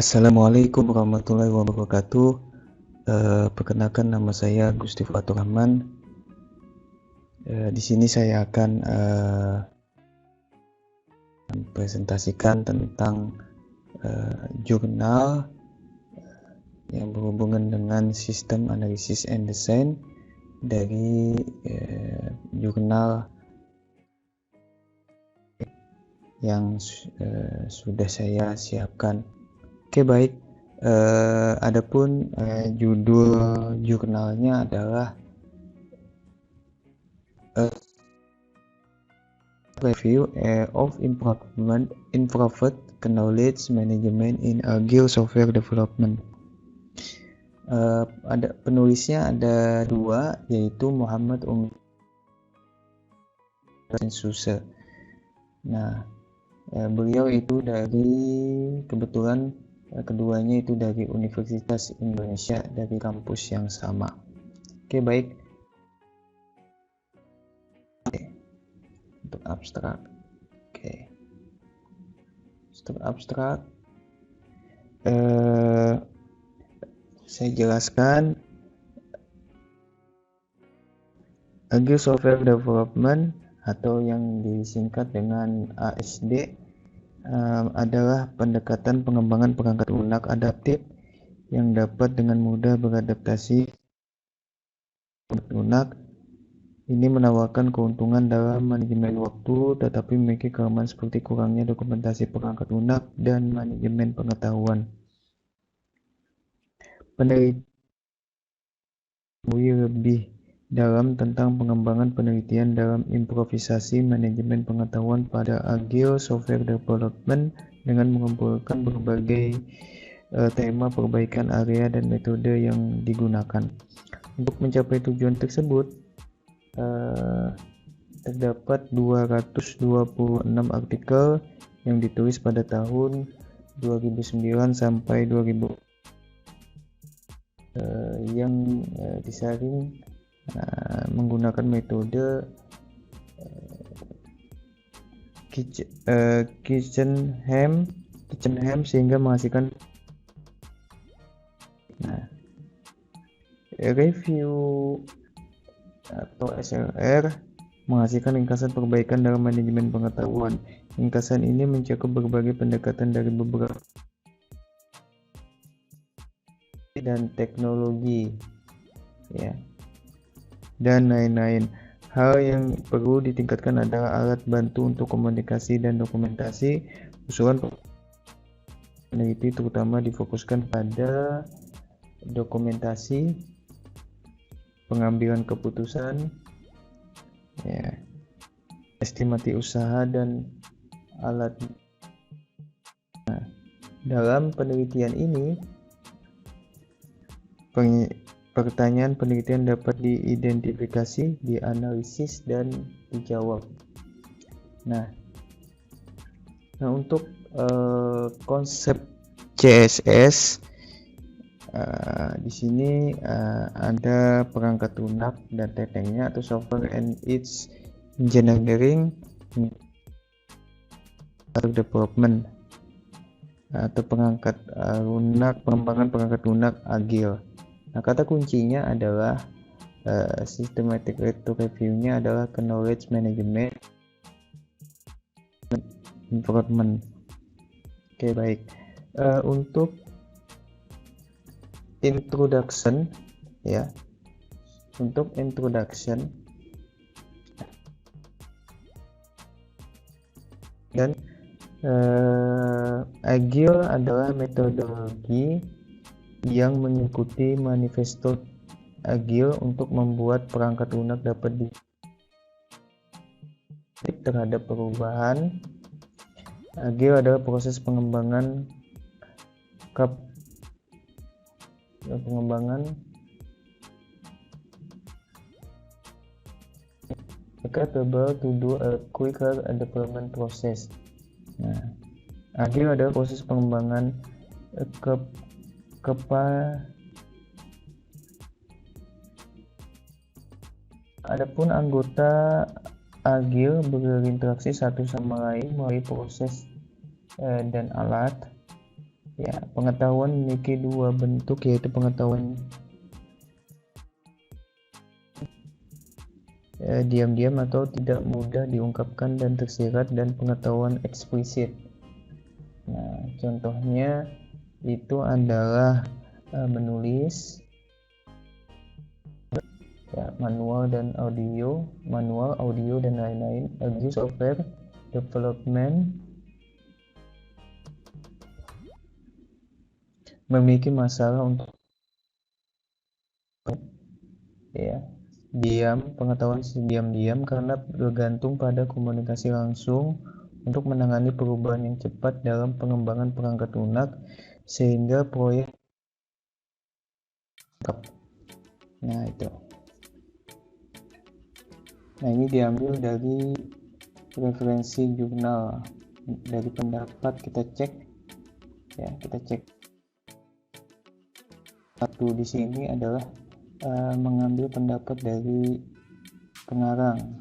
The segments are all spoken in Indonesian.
Assalamualaikum warahmatullahi wabarakatuh. Perkenalkan nama saya Gusti Fatur Rahman. Di sini saya akan presentasikan tentang jurnal yang berhubungan dengan sistem analisis and design dari jurnal yang sudah saya siapkan. Oke, baik. Adapun judul jurnalnya adalah Review of Improved Knowledge Management in Agile Software Development. Ada penulisnya ada dua, yaitu Muhammad dan Suse. Nah, beliau itu kebetulan keduanya itu dari Universitas Indonesia, dari kampus yang sama. Oke, baik. Untuk abstrak. Oke. Untuk abstrak saya jelaskan Agile Software Development atau yang disingkat dengan ASD adalah pendekatan pengembangan perangkat lunak adaptif yang dapat dengan mudah beradaptasi lunak. Ini menawarkan keuntungan dalam manajemen waktu, tetapi memiliki kelemahan seperti kurangnya dokumentasi perangkat lunak dan manajemen pengetahuan. Penelitian lebih dalam tentang pengembangan penelitian dalam improvisasi manajemen pengetahuan pada Agile Software Development dengan mengumpulkan berbagai tema perbaikan area dan metode yang digunakan. Untuk mencapai tujuan tersebut, terdapat 226 artikel yang ditulis pada tahun 2009 sampai 2000 yang disaring menggunakan metode Kitchenham sehingga menghasilkan review atau SLR menghasilkan ringkasan perbaikan dalam manajemen pengetahuan. Ringkasan ini mencakup berbagai pendekatan dari beberapa dan teknologi, ya, dan lain-lain. Hal yang perlu ditingkatkan adalah alat bantu untuk komunikasi dan dokumentasi. Usulan peneliti terutama difokuskan pada dokumentasi, pengambilan keputusan, ya, estimasi usaha dan alat. Nah, dalam penelitian ini, pertanyaan penelitian dapat diidentifikasi, dianalisis, dan dijawab. Nah, untuk konsep CSS di sini ada perangkat lunak dan tetengnya atau software and its engineering development atau perangkat lunak, pengembangan perangkat lunak agile. Nah, kata kuncinya adalah systematic review-nya adalah knowledge management improvement. Oke, baik. Untuk introduction, ya. Untuk introduction dan Agile adalah metodologi yang mengikuti manifesto Agile untuk membuat perangkat lunak dapat terhadap perubahan. Agile adalah proses pengembangan capable to do a quicker development process. Nah, Agile adalah proses pengembangan Adapun anggota Agile berinteraksi satu sama lain melalui proses dan alat Ya, pengetahuan memiliki dua bentuk, yaitu pengetahuan diam-diam atau tidak mudah diungkapkan dan tersirat, dan pengetahuan eksplisit. Nah, contohnya itu adalah menulis, ya, manual, audio dan lain-lain. Agile software development memiliki masalah untuk, ya, pengetahuan diam-diam karena bergantung pada komunikasi langsung untuk menangani perubahan yang cepat dalam pengembangan perangkat lunak sehingga proyek. Nah, itu. Nah, ini diambil dari referensi jurnal. Dari pendapat kita cek, ya, satu di sini adalah mengambil pendapat dari pengarang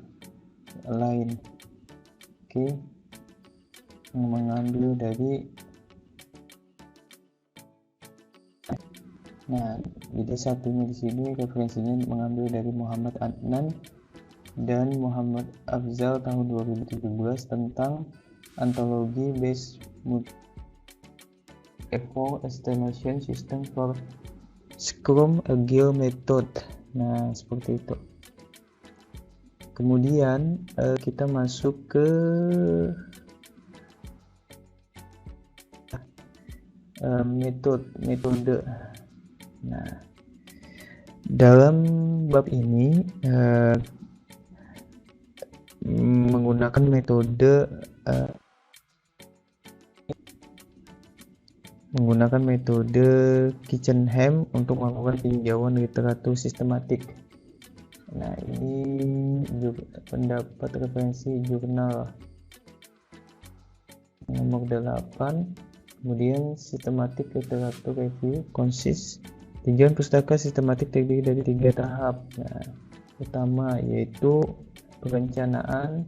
lain. Oke. Mengambil dari, nah, jadi satunya di sini referensinya mengambil dari Muhammad Adnan dan Muhammad Afzal tahun 2017 tentang Anthology Based Effort Estimation System for Scrum Agile Method. Nah, seperti itu. Kemudian kita masuk ke metode. Nah, dalam bab ini menggunakan metode Kitchenham untuk melakukan tinjauan literatur sistematik. Nah, ini pendapat referensi jurnal nomor 8. Kemudian sistematik literatur review consist. Tinjauan pustaka sistematik terdiri dari 3 tahap. Nah, pertama yaitu perencanaan,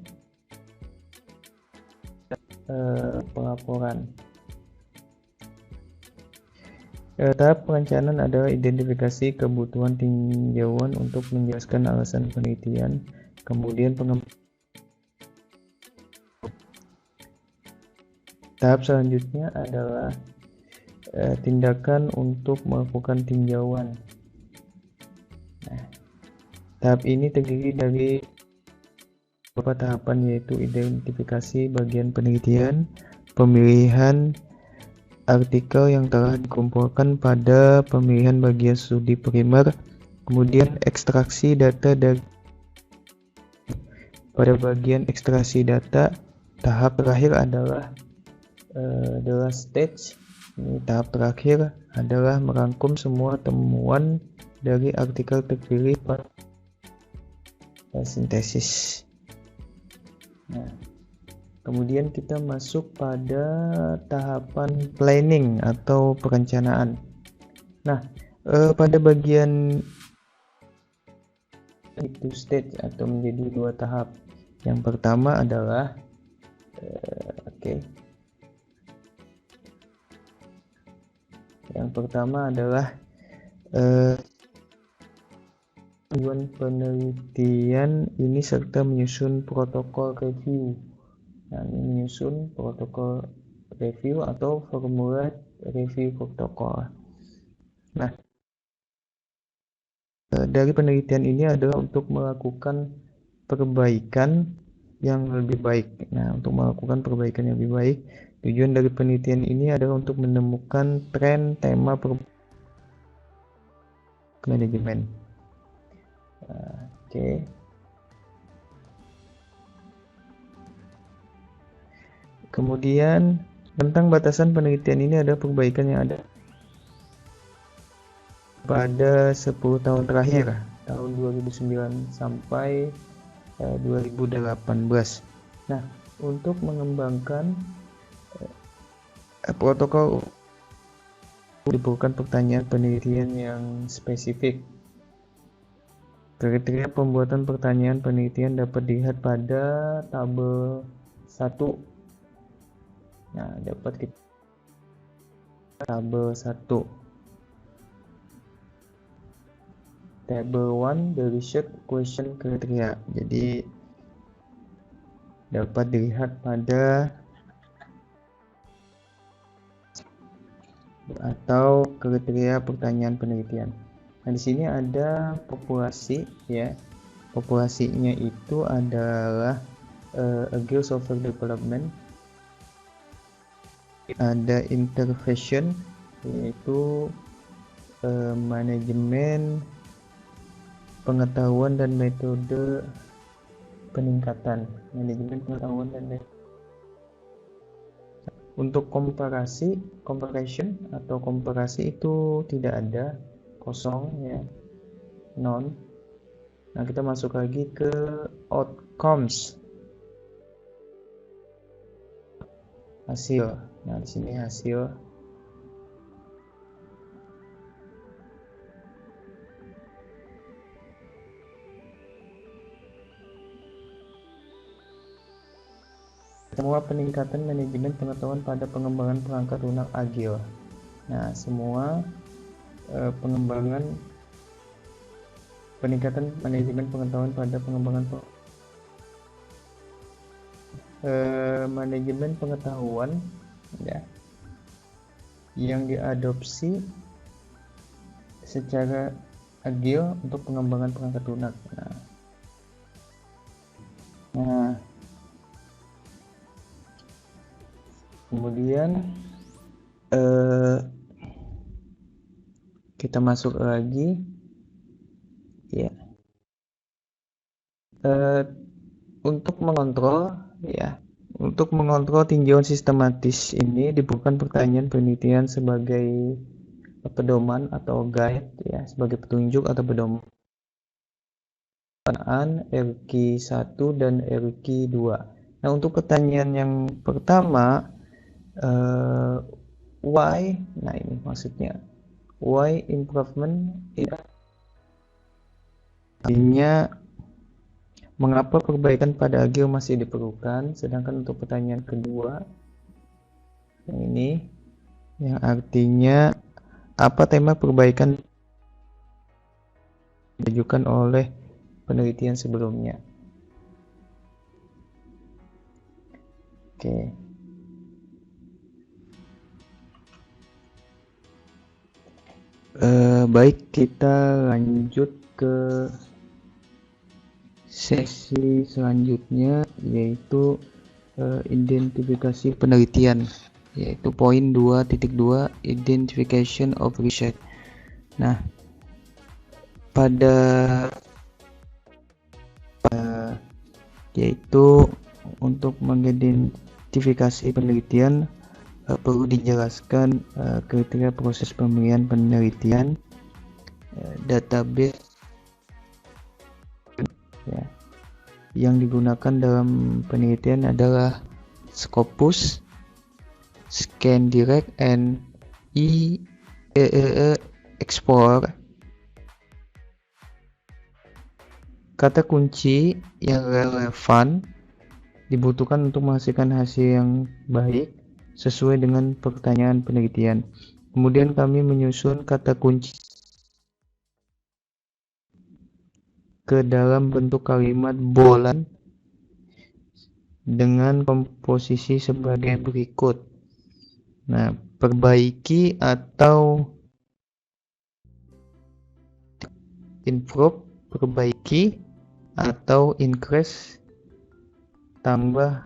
pelaporan. Tahap perencanaan adalah identifikasi kebutuhan tinjauan untuk menjelaskan alasan penelitian, kemudian tahap selanjutnya adalah tindakan untuk melakukan tinjauan. Nah, tahap ini terdiri dari beberapa tahapan, yaitu identifikasi bagian penelitian, pemilihan artikel yang telah dikumpulkan pada pemilihan bagian studi primer, kemudian ekstraksi data dari pada bagian ekstraksi data. Tahap terakhir adalah the last stage. Ini tahap terakhir adalah merangkum semua temuan dari artikel terpilih pada sintesis. Nah, kemudian kita masuk pada tahapan planning atau perencanaan. Nah, pada bagian itu stage atau menjadi 2 tahap. Yang pertama adalah tujuan penelitian ini serta menyusun protokol review. Nah, ini menyusun protokol review atau formula review protokol. Nah, dari penelitian ini adalah untuk melakukan perbaikan yang lebih baik. Nah, untuk melakukan perbaikan yang lebih baik, tujuan dari penelitian ini adalah untuk menemukan tren, tema, manajemen. Kemudian tentang batasan penelitian ini ada perbaikan yang ada pada 10 tahun terakhir, tahun 2009 sampai 2018. Nah, untuk mengembangkan protokol diperlukan pertanyaan penelitian yang spesifik. Kriteria pembuatan pertanyaan penelitian dapat dilihat pada tabel 1. Nah, dapat kita tabel 1. Table 1 the research question criteria. Jadi dapat dilihat pada atau kriteria pertanyaan penelitian. Nah, di sini ada populasi ya. Populasinya itu adalah Agile Software Development. Ada intervention yaitu manajemen pengetahuan dan metode peningkatan. Manajemen pengetahuan dan metode. Untuk comparison atau komparasi itu tidak ada, kosong ya, none. Nah, kita masuk lagi ke outcomes, hasil. Nah, di sini hasil. Semua peningkatan manajemen pengetahuan pada pengembangan perangkat lunak agile. Nah, semua peningkatan manajemen pengetahuan pada pengembangan manajemen pengetahuan ya, yang diadopsi secara agile untuk pengembangan perangkat lunak. Nah, kemudian kita masuk lagi ya, untuk mengontrol tinjauan sistematis ini dibutuhkan pertanyaan penelitian sebagai pedoman atau guide ya, sebagai petunjuk atau pedoman RQ1 dan RQ2. Nah, untuk pertanyaan yang pertama, why? Nah, ini maksudnya why improvement? Artinya mengapa perbaikan pada agile masih diperlukan. Sedangkan untuk pertanyaan kedua, yang ini, yang artinya apa tema perbaikan diajukan oleh penelitian sebelumnya. Oke. Baik, kita lanjut ke sesi selanjutnya, yaitu identifikasi penelitian, yaitu poin 2.2 identification of research. Nah, pada yaitu untuk mengidentifikasi penelitian perlu dijelaskan kriteria proses pemilihan penelitian, database ya, yang digunakan dalam penelitian adalah Scopus, ScanDirect, and Explorer. Kata kunci yang relevan dibutuhkan untuk menghasilkan hasil yang baik sesuai dengan pertanyaan penelitian. Kemudian kami menyusun kata kunci ke dalam bentuk kalimat bolan dengan komposisi sebagai berikut. Nah, perbaiki atau improve, perbaiki atau increase, tambah,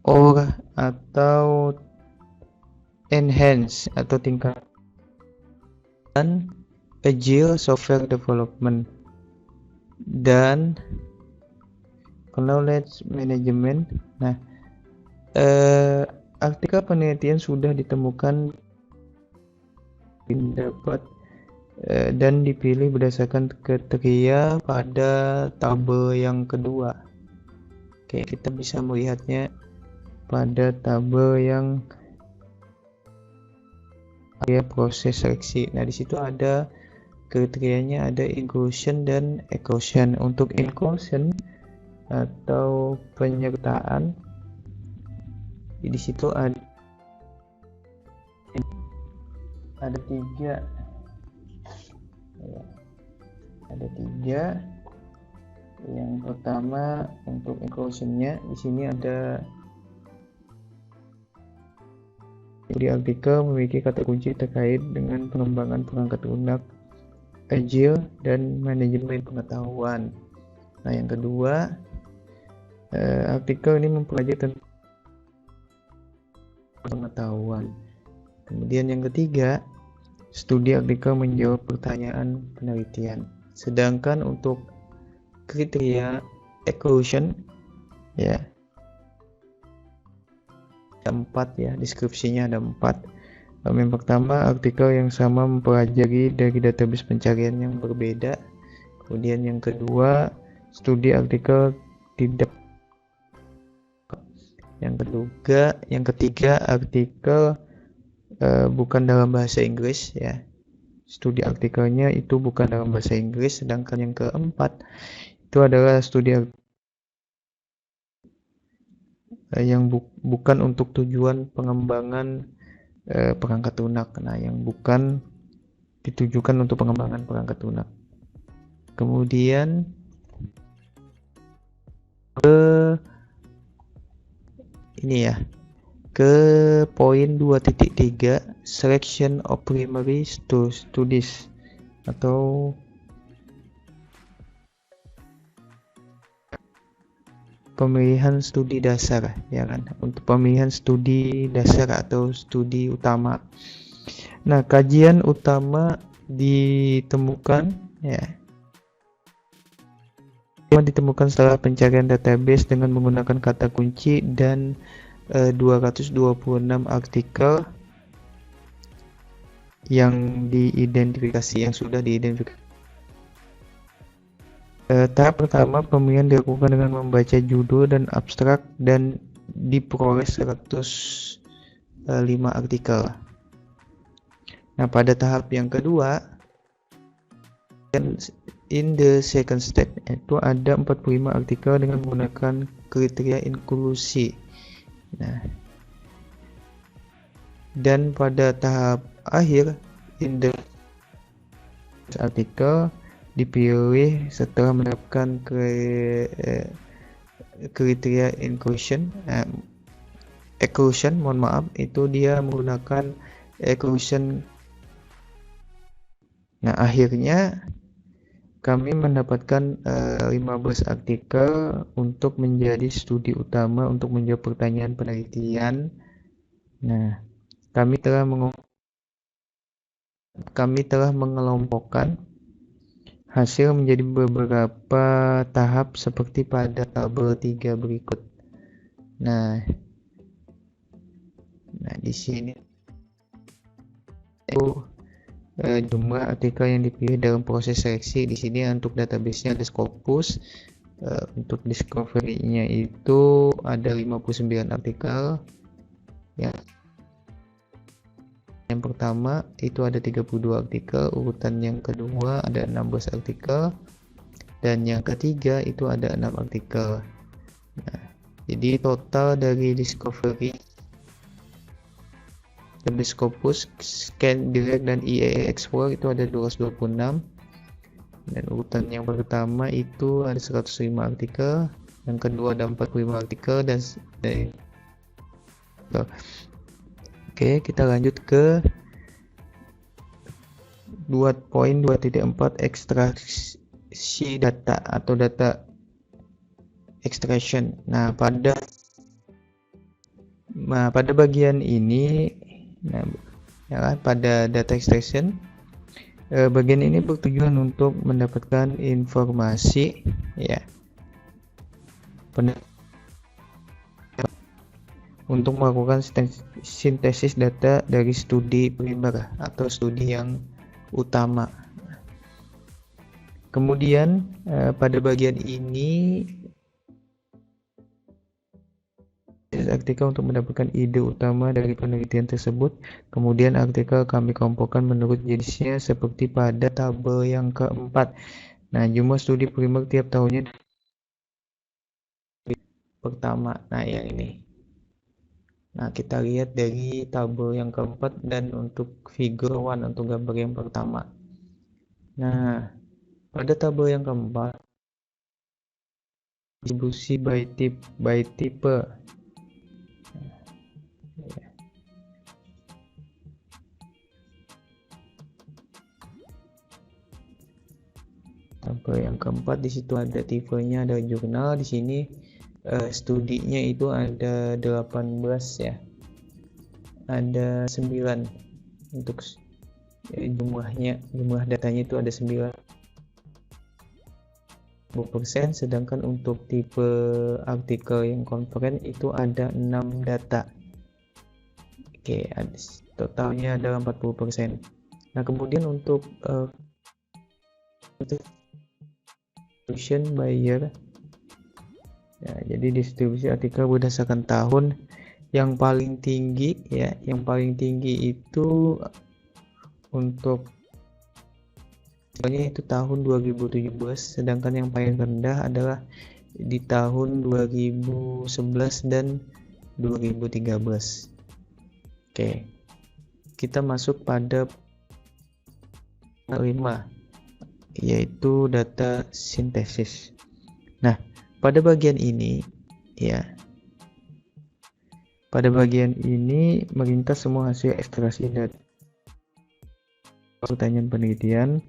or atau enhance atau tingkatkan agile software development, dan knowledge management. Nah, artikel penelitian sudah ditemukan dapat dan dipilih berdasarkan kriteria pada tabel yang kedua. Oke, kita bisa melihatnya pada tabel yang proses seleksi. Nah, di situ ada kriterianya, ada inclusion dan exclusion. Untuk inclusion atau penyertaan, di situ ada ada tiga, ya, ada tiga. Yang pertama untuk inclusion-nya, di sini ada di artikel memiliki kata kunci terkait dengan pengembangan perangkat lunak, agile, dan manajemen pengetahuan. Nah, yang kedua, artikel ini mempelajari tentang pengetahuan. Kemudian yang ketiga, studi artikel menjawab pertanyaan penelitian. Sedangkan untuk kriteria inclusion, ya, ada 4 ya, deskripsinya ada 4. Yang pertama, artikel yang sama mempelajari dari database pencarian yang berbeda. Kemudian yang kedua, studi artikel tidak. Yang ketiga, artikel bukan dalam bahasa Inggris, ya. Studi artikelnya itu bukan dalam bahasa Inggris. Sedangkan yang keempat, itu adalah studi yang bukan untuk tujuan pengembangan perangkat lunak. Nah, yang bukan ditujukan untuk pengembangan perangkat lunak. Kemudian ke poin 2.3, selection of primary studies atau pemilihan studi dasar, ya kan, untuk pemilihan studi dasar atau studi utama. Nah, kajian utama ditemukan setelah pencarian database dengan menggunakan kata kunci dan 226 artikel yang sudah diidentifikasi. Tahap pertama, pemilihan dilakukan dengan membaca judul dan abstrak dan diperoleh 105 artikel. Nah, pada tahap yang kedua, in the second step, itu ada 45 artikel dengan menggunakan kriteria inklusi. Nah, dan pada tahap akhir, in the artikel dipilih setelah menerapkan kriteria inclusion, itu dia menggunakan inclusion. Nah, akhirnya kami mendapatkan 15 artikel untuk menjadi studi utama untuk menjawab pertanyaan penelitian. Nah, kami telah mengelompokkan hasil menjadi beberapa tahap seperti pada tabel 3 berikut. Nah, di sini jumlah artikel yang dipilih dalam proses seleksi. Di sini untuk database-nya ada Scopus. Untuk discovery-nya itu ada 59 artikel. Ya. Yang pertama itu ada 32 artikel, urutan yang kedua ada 16 artikel, dan yang ketiga itu ada 6 artikel. Nah, jadi total dari discovery, Scopus, Scan Direct, dan IAA Explorer itu ada 226. Dan urutan yang pertama itu ada 105 artikel, yang kedua ada 45 artikel, dan Oke, kita lanjut ke 2.2.4, ekstraksi data atau data extraction. Nah, pada bagian ini, pada data extraction, bagian ini bertujuan untuk mendapatkan informasi, ya, untuk melakukan sintesis data dari studi primer atau studi yang utama. Kemudian pada bagian ini artikel untuk mendapatkan ide utama dari penelitian tersebut. Kemudian artikel kami kelompokkan menurut jenisnya seperti pada tabel yang keempat. Nah, jumlah studi primer tiap tahunnya pertama. Nah, yang ini. Nah, kita lihat dari tabel yang keempat dan untuk figure 1 untuk gambar yang pertama. Nah, pada tabel yang keempat, distribusi by tipe. Tabel yang keempat, di situ ada tipenya, ada jurnal. Di sini studinya itu ada 18 ya. Ada 9 untuk jumlah datanya itu ada 9%, sedangkan untuk tipe artikel yang konferen itu ada 6 data. Oke, totalnya adalah 40%. Nah, kemudian untuk distribution by year, ya, jadi distribusi artikel berdasarkan tahun. Yang paling tinggi ya, yang paling tinggi itu untuk itu tahun 2017, sedangkan yang paling rendah adalah di tahun 2011 dan 2013. Oke, kita masuk pada 5, yaitu data sintesis. Nah, pada bagian ini ya, pada bagian ini meringkas semua hasil ekstraksi data pertanyaan penelitian.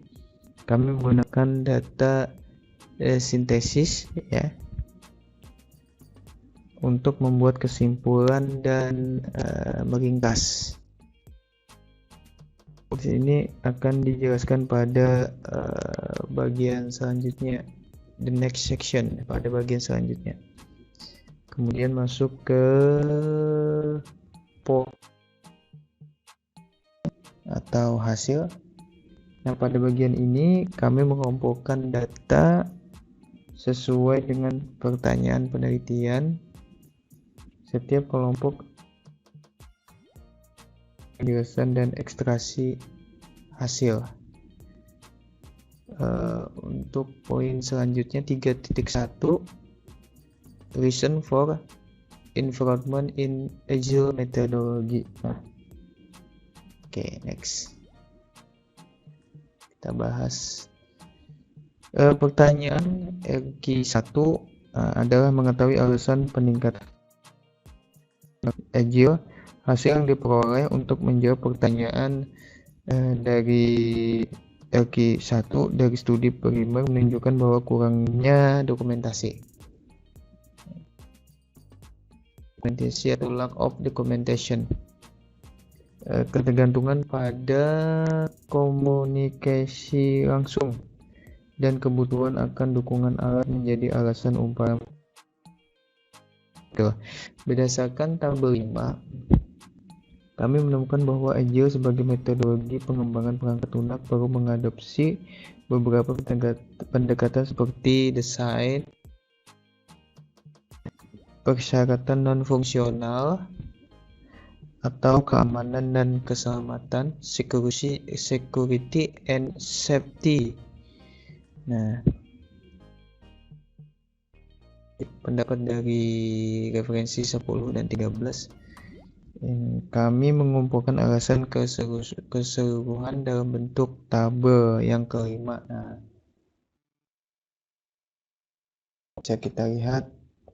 Kami menggunakan data sintesis ya untuk membuat kesimpulan dan meringkas. Di sini akan dijelaskan pada bagian selanjutnya, the next section, pada bagian selanjutnya. Kemudian masuk ke atau hasil. Nah, pada bagian ini kami mengumpulkan data sesuai dengan pertanyaan penelitian. Setiap kelompok penjelasan dan ekstraksi hasil. Untuk poin selanjutnya 3.1, reason for improvement in agile methodology. Oke, next. Kita bahas pertanyaan RQ1 adalah mengetahui alasan peningkatan agile. Hasil yang diperoleh untuk menjawab pertanyaan dari RQ1 dari studi primer menunjukkan bahwa kurangnya dokumentasi atau lack of documentation, ketergantungan pada komunikasi langsung, dan kebutuhan akan dukungan alat menjadi alasan umpama. Berdasarkan tabel 5, kami menemukan bahwa Agile sebagai metodologi pengembangan perangkat lunak perlu mengadopsi beberapa pendekatan seperti desain, persyaratan non-fungsional atau keamanan dan keselamatan, security and safety. Nah, pendapat dari referensi 10 dan 13, kami mengumpulkan alasan keseluruhan dalam bentuk tabel yang kelima. Nah, bisa kita lihat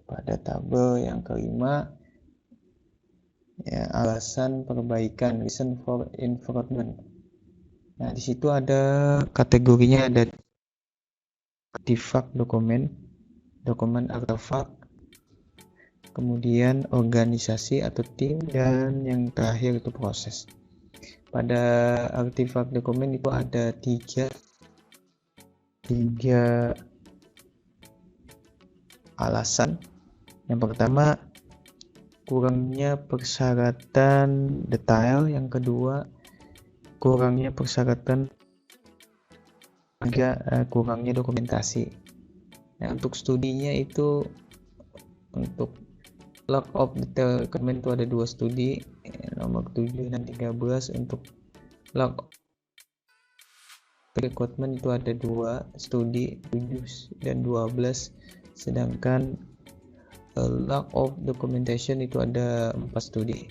pada tabel yang kelima ya, alasan perbaikan, reason for improvement. Nah, di situ ada kategorinya, ada artifact dokumen artefak, kemudian organisasi atau tim, dan yang terakhir itu proses. Pada artefak dokumen itu ada tiga alasan. Yang pertama, kurangnya persyaratan detail. Yang kedua, kurangnya persyaratan, kurangnya dokumentasi. Nah, untuk studinya itu, untuk lack of detail dokumen itu ada 2 studi, nomor 7 dan 13. Untuk lack of requirement itu ada 2 studi, 7 dan 12. Sedangkan lack of documentation itu ada 4 studi.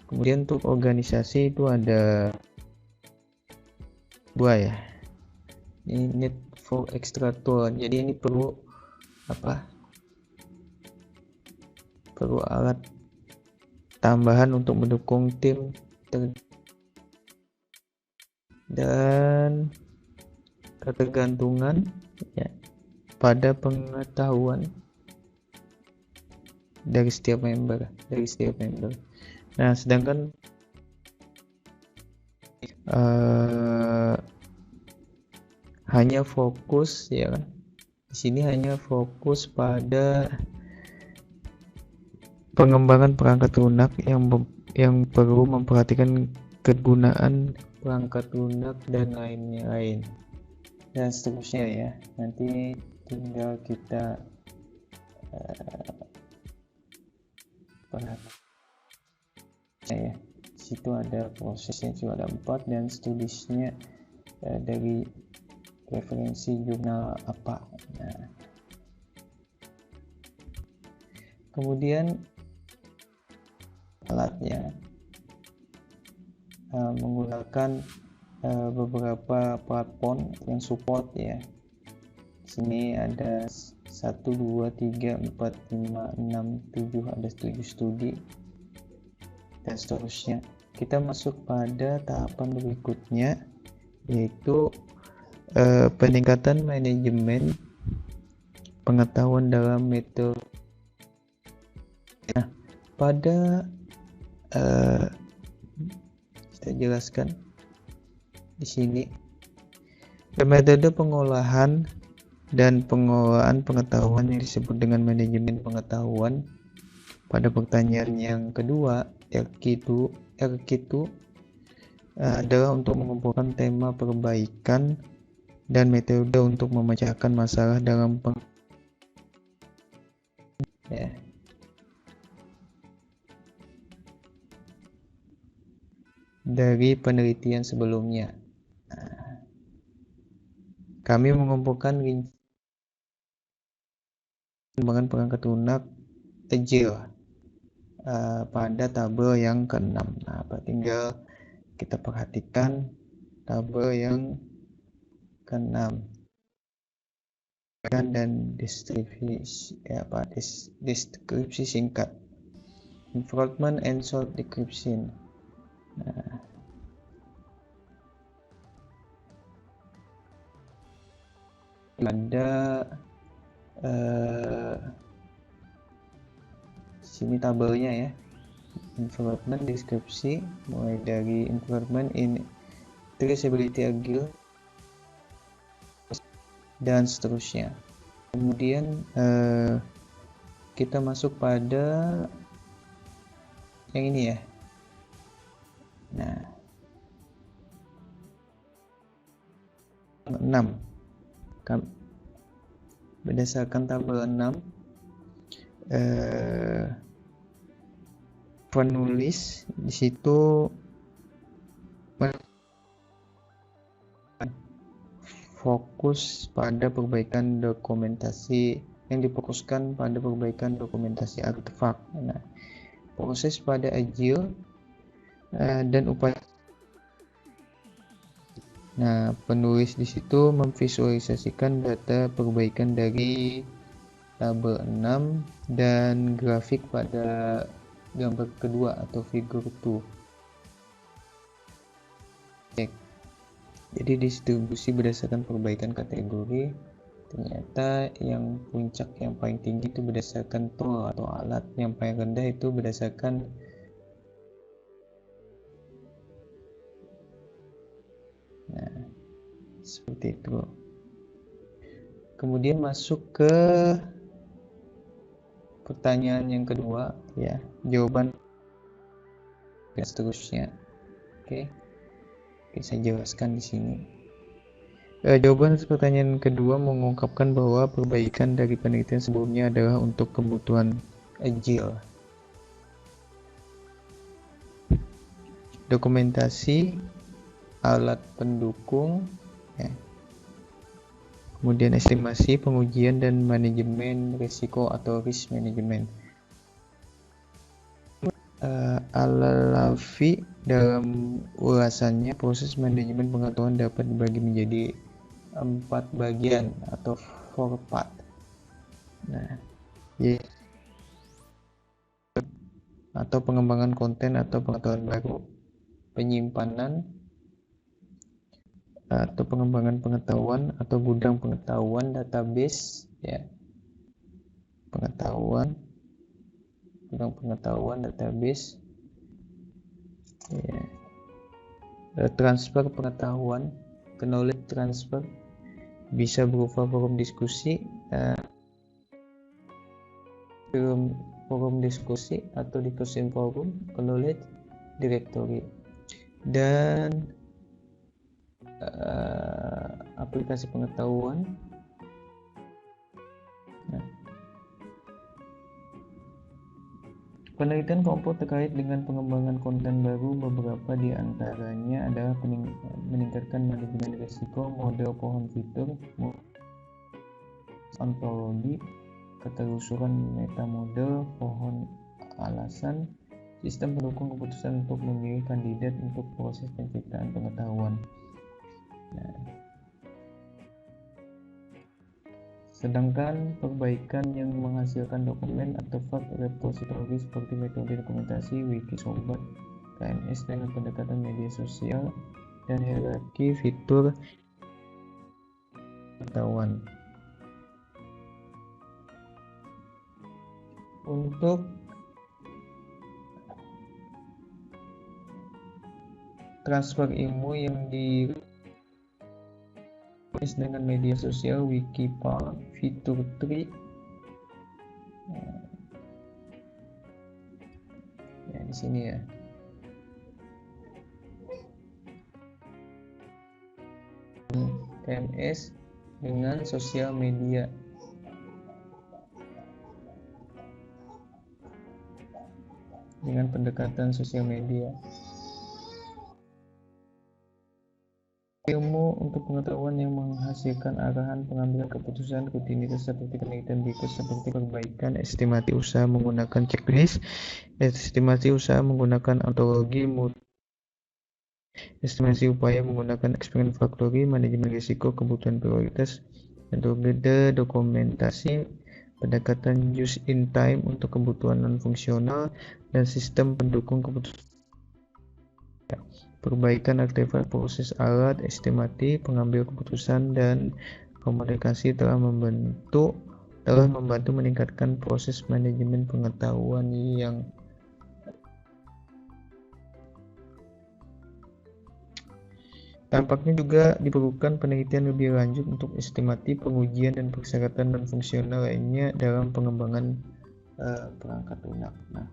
Kemudian untuk organisasi itu ada 2 ya. Ini need for extra tool. Jadi ini perlu alat tambahan untuk mendukung tim dan ketergantungan ya, pada pengetahuan dari setiap member. Nah, sedangkan hanya fokus ya kan. Di sini hanya fokus pada pengembangan perangkat lunak yang perlu memperhatikan kegunaan perangkat lunak dan lain-lain dan seterusnya ya. Nanti tinggal kita ya. Di situ ada prosesnya juga ada 4 dan studiesnya dari referensi jurnal apa. Nah, kemudian alatnya menggunakan beberapa platform yang support ya. Di sini ada 1, 2, 3, 4, 5, 6, 7, ada 7 studi dan seterusnya. Kita masuk pada tahapan berikutnya, yaitu peningkatan manajemen pengetahuan dalam metode. Nah, pada saya jelaskan di sini metode pengolahan dan pengelolaan pengetahuan yang disebut dengan manajemen pengetahuan. Pada pertanyaan yang kedua, RQ2 adalah untuk mengumpulkan tema perbaikan dan metode untuk memecahkan masalah dalam dari penelitian sebelumnya. Kami mengumpulkan pengembangan perangkat lunak Agile pada tabel yang ke-6. Nah, tinggal kita perhatikan tabel yang ke-6 dan deskripsi singkat, involvement and short description. Nah, ada sini tabelnya ya, involvement, deskripsi, mulai dari involvement in traceability Agile dan seterusnya. Kemudian kita masuk pada yang ini ya. Nah, 6 berdasarkan tabel 6 penulis di situ fokus pada perbaikan dokumentasi, yang difokuskan pada perbaikan dokumentasi artefak. Nah, proses pada Agile dan upaya. Nah, penulis di situ memvisualisasikan data perbaikan dari tabel 6 dan grafik pada gambar kedua atau figure 2. Jadi distribusi berdasarkan perbaikan kategori. Ternyata yang puncak yang paling tinggi itu berdasarkan tool atau alat, yang paling rendah itu berdasarkan seperti itu. Kemudian masuk ke pertanyaan yang kedua ya, jawaban dan seterusnya. Oke, saya jelaskan di sini. Jawaban pertanyaan kedua mengungkapkan bahwa perbaikan dari penelitian sebelumnya adalah untuk kebutuhan Agile. Dokumentasi, alat pendukung, ya. Kemudian estimasi, pengujian, dan manajemen risiko atau risk management. Al-Lafi dalam ulasannya, proses manajemen pengetahuan dapat dibagi menjadi 4 bagian atau 4 part. Nah, atau pengembangan konten atau pengetahuan baru, penyimpanan atau pengembangan pengetahuan atau gudang pengetahuan, database, ya, pengetahuan, gudang pengetahuan, database, ya. Transfer pengetahuan, knowledge transfer, bisa berupa forum diskusi, forum diskusi atau discussion forum, knowledge directory, dan aplikasi pengetahuan. Nah, penelitian kelompok terkait dengan pengembangan konten baru, beberapa di antaranya adalah meningkatkan manajemen risiko, model pohon fitur, ontologi, ketelusuran metamodel, pohon alasan, sistem pendukung keputusan untuk memilih kandidat untuk proses penciptaan pengetahuan. Nah, sedangkan perbaikan yang menghasilkan dokumen, artefak, repositori seperti metode dokumentasi, wiki sobat, KMS dengan pendekatan media sosial, dan hierarki fitur pengetahuan. Untuk transfer ilmu yang ditulis dengan media sosial, Wikipedia, fitur tree, ya di sini ya. KMS dengan sosial media. Dengan pendekatan sosial media. Ilmu untuk pengetahuan yang menghasilkan arahan pengambilan keputusan, rutinitas seperti penelitian berikut seperti perbaikan, estimasi usaha menggunakan checklist, estimasi usaha menggunakan ontologi, estimasi upaya menggunakan experience factory, manajemen risiko, kebutuhan prioritas, metode dokumentasi, pendekatan just in time untuk kebutuhan non-fungsional, dan sistem pendukung keputusan. Perbaikan artefak, proses alat, estimasi, pengambil keputusan, dan komunikasi telah membantu meningkatkan proses manajemen pengetahuan yang tampaknya juga diperlukan penelitian lebih lanjut untuk estimasi, pengujian, dan persyaratan non-fungsional lainnya dalam pengembangan perangkat lunak. Nah,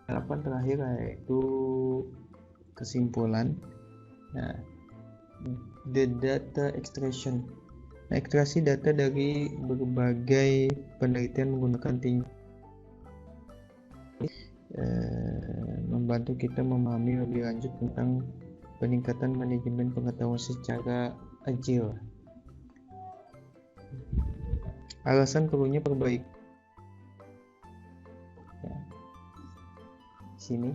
harapan terakhir yaitu kesimpulan. Nah, the data extraction. Nah, ekstraksi data dari berbagai penelitian menggunakan membantu kita memahami lebih lanjut tentang peningkatan manajemen pengetahuan secara agile. Alasan perlunya perbaikan. Ya. Sini.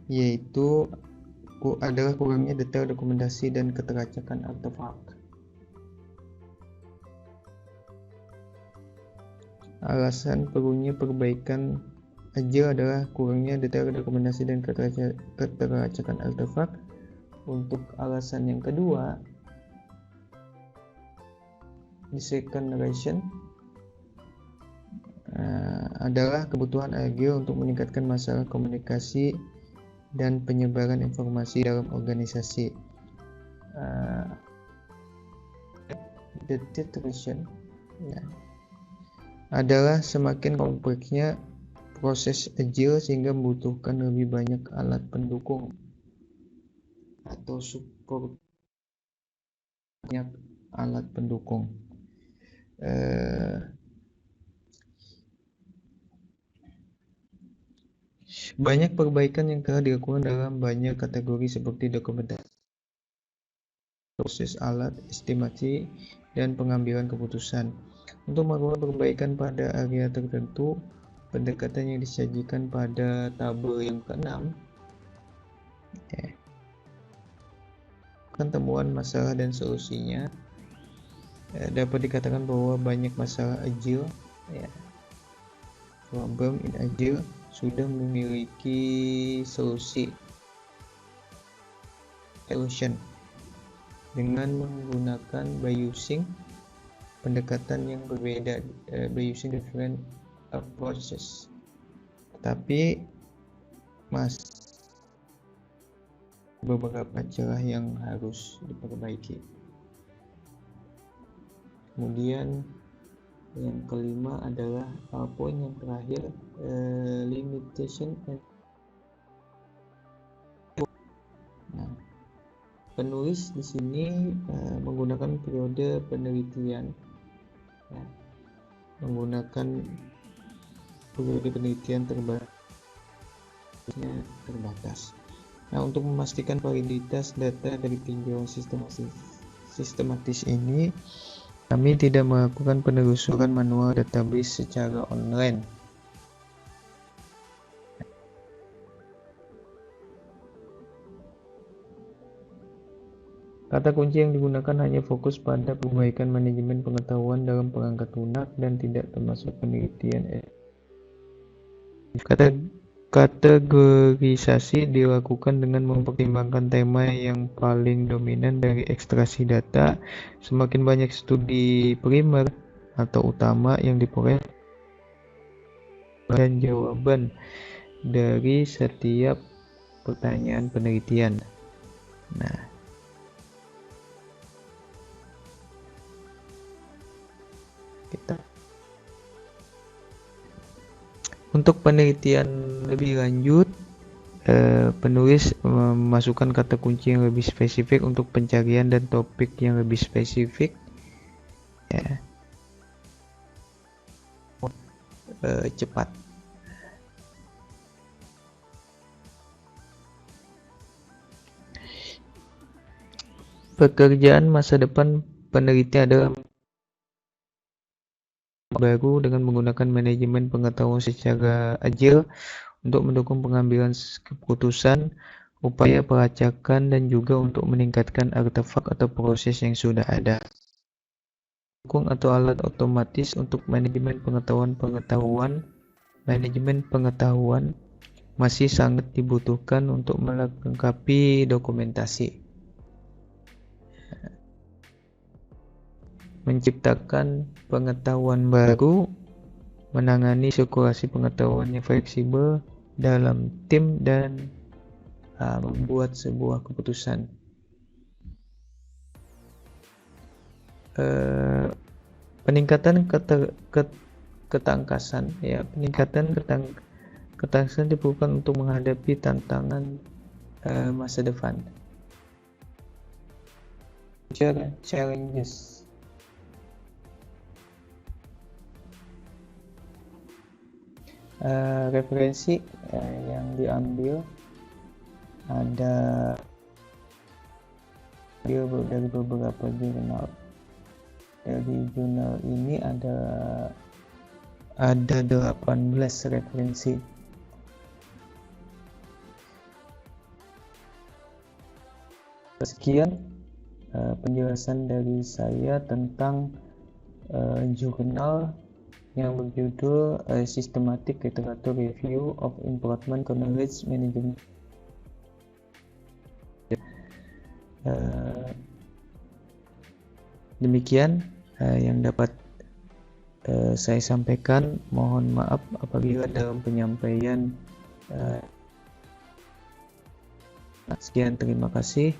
Yaitu adalah kurangnya detail dokumentasi dan keteracakan artefak. Alasan perlunya perbaikan agile adalah kurangnya detail dokumentasi dan keteracakan artefak. Untuk alasan yang kedua, the second narration adalah kebutuhan agile untuk meningkatkan masalah komunikasi dan penyebaran informasi dalam organisasi. The third narration adalah semakin kompleksnya proses agile sehingga membutuhkan lebih banyak alat pendukung atau support, banyak alat pendukung. Banyak perbaikan yang telah dilakukan dalam banyak kategori seperti dokumentasi, proses alat, estimasi, dan pengambilan keputusan. Untuk melakukan perbaikan pada area tertentu, pendekatan yang disajikan pada tabel yang ke-6 kan temuan masalah dan solusinya. Dapat dikatakan bahwa banyak masalah Agile, problem in Agile sudah memiliki solution dengan menggunakan by using pendekatan yang berbeda, by using different approaches. Tapi beberapa celah yang harus diperbaiki. Kemudian yang kelima adalah poin yang terakhir, limitation and penulis di sini menggunakan periode penelitian, menggunakan periode penelitian terbatas. Nah, untuk memastikan validitas data dari tinjauan sistematis ini, kami tidak melakukan penelusuran manual database secara online. Kata kunci yang digunakan hanya fokus pada perbaikan manajemen pengetahuan dalam perangkat lunak dan tidak termasuk penelitian. Kategorisasi dilakukan dengan mempertimbangkan tema yang paling dominan dari ekstraksi data. Semakin banyak studi primer atau utama yang diperoleh dan jawaban dari setiap pertanyaan penelitian. Untuk penelitian lebih lanjut, penulis memasukkan kata kunci yang lebih spesifik untuk pencarian dan topik yang lebih spesifik. Cepat. Pekerjaan masa depan peneliti adalah baru dengan menggunakan manajemen pengetahuan secara agile untuk mendukung pengambilan keputusan, upaya pelacakan, dan juga untuk meningkatkan artefak atau proses yang sudah ada. Dukung atau alat otomatis untuk manajemen pengetahuan masih sangat dibutuhkan untuk melengkapi dokumentasi. Menciptakan pengetahuan baru, menangani sirkulasi pengetahuan yang fleksibel dalam tim, dan membuat sebuah keputusan. Peningkatan ketangkasan diperlukan untuk menghadapi tantangan masa depan. Challenges. Referensi yang diambil ada dari beberapa jurnal. Dari jurnal ini ada 18 referensi. Sekian penjelasan dari saya tentang jurnal yang berjudul Systematic Literature Review of Improvement Knowledge Management. Demikian yang dapat saya sampaikan. Mohon maaf apabila dalam penyampaian sekian, terima kasih,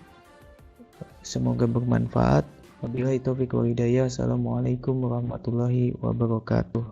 semoga bermanfaat. Wabillahi taufiq wal hidayah. Assalamualaikum warahmatullahi wabarakatuh.